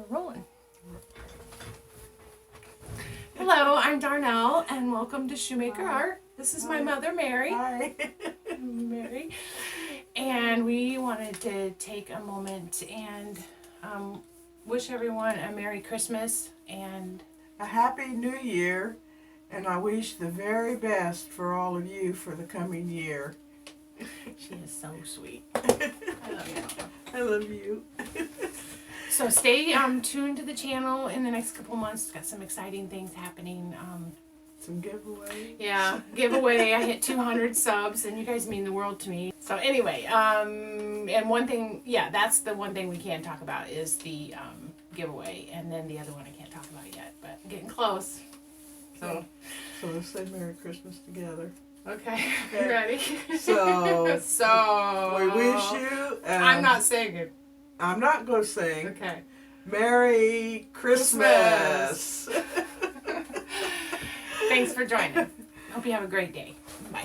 We're rolling. Hello, I'm Darnell, and welcome to Shoemaker Art. This is my mother, Mary. Hi. Mary. And we wanted to take a moment and wish everyone a Merry Christmas and A Happy New Year, and I wish the very best for all of you for the coming year. she is so sweet. I love you, Mama. I love you. So stay tuned to the channel in the next couple months. It's got some exciting things happening. Some giveaway. Yeah, giveaway. I hit 200 subs, and you guys mean the world to me. So anyway, and one thing, yeah, that's the one thing we can talk about is the giveaway, and then the other one I can't talk about yet, but I'm getting close. So let's say Merry Christmas together. okay. Ready? So we wish you. I'm not singing. I'm not going to sing. Okay. Merry Christmas. Thanks for joining. Hope you have a great day. Bye.